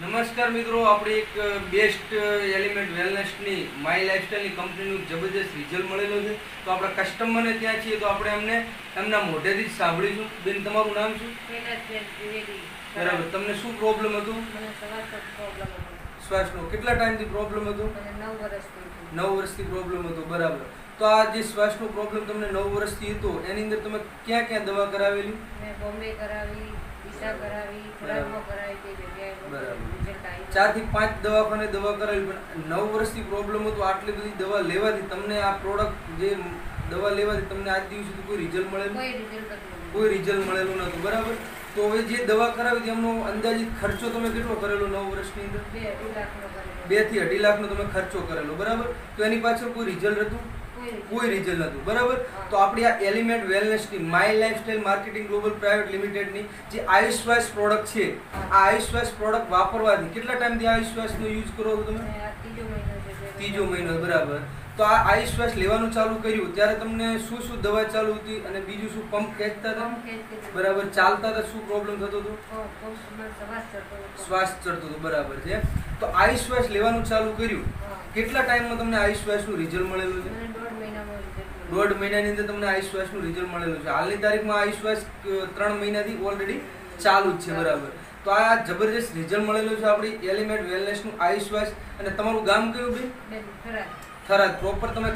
નમસ્કાર મિત્રો, આપણે એક બેસ્ટ એલિમેન્ટ વેલનેસની માય લાઇફસ્ટાઈલની કંપનીનું જબરદસ્ત રિઝલ્ટ મળેલું છે. તો આપણા કસ્ટમરને ત્યાં છીએ તો આપણે એમને એમના મોઢેથી જ સાંભળીશું. બેન, તમારું નામ શું? બરાબર. તમને શું પ્રોબ્લેમ હતું? શ્વાસનો. કેટલા ટાઈમથી પ્રોબ્લેમ હતો? 9 વર્ષથી પ્રોબ્લેમ હતો. બરાબર. તો આ જે શ્વાસનો પ્રોબ્લેમ તમને 9 વર્ષથી હતો એની અંદર તમે ક્યાં ક્યાં દવા કરાવેલી? બોમ્બે કરાવી, દિશા કરાવી, ખોરાકમાં કરાવી, બરાબર. 4 થી 5 દવાખાને દવા કરાવી, પણ 9 વર્ષથી પ્રોબ્લેમ હતો. આટલી બધી દવા લેવાથી તમને આ પ્રોડક્ટ જે દવા લેવાથી તમને આજ દિવસ સુધી કોઈ રિઝલ્ટ મળેલું? કોઈ રિઝલ્ટ મળેલું નતું. બરાબર. તો હવે જે દવા કરાવી એમનો અંદાજિત ખર્ચો તમે કેટલો કરેલો 9 વર્ષની અંદર? 2 થી 2.5 લાખનો તમે ખર્ચો કરેલો. બરાબર. તો એની પાછળ કોઈ રિઝલ્ટ હતું? કોઈ રિઝલ્ટ નતું. બરાબર. તો આપણી આ એલિમેન્ટ વેલનેસની my lifestyle marketing global private લિમિટેડની જે આયુશ્વાસ પ્રોડક્ટ છે, આ આયુશ્વાસ પ્રોડક્ટ વાપરવાથી કેટલા ટાઈમથી આયુશ્વાસનો યુઝ કરો છો તમે? ત્રીજો મહિનો. બરાબર. તો આ આયુશ્વાસ લેવાનું ચાલુ કર્યું ત્યારે તમને શું શું દવા ચાલુ હતી અને બીજું શું પંપ ખેંચતા હતા? બરાબર. ચાલતા હતા, શું પ્રોબ્લેમ થતો હતો? શ્વાસ ચડતો હતો. બરાબર છે. તો આયુશ્વાસ લેવાનું ચાલુ કર્યું, કેટલા ટાઈમમાં તમને આયુશ્વાસનું રિઝલ્ટ મળેલું છે? 1.5 મહિનાની અંદર તમને આયુશ્વાસનું રિઝલ્ટ મળેલું છે. હાલની તારીખમાં આયુશ્વાસ 3 મહિનાથી ઓલરેડી ચાલુ જ છે. બરાબર. તો આ જબરજસ્ત રિઝલ્ટ મળેલું છે આપણી એલિમેન્ટ વેલનેસનું આયુશ્વાસ. અને તમારું ગામ કયું બેન? થરાદ. પ્રોપર તમે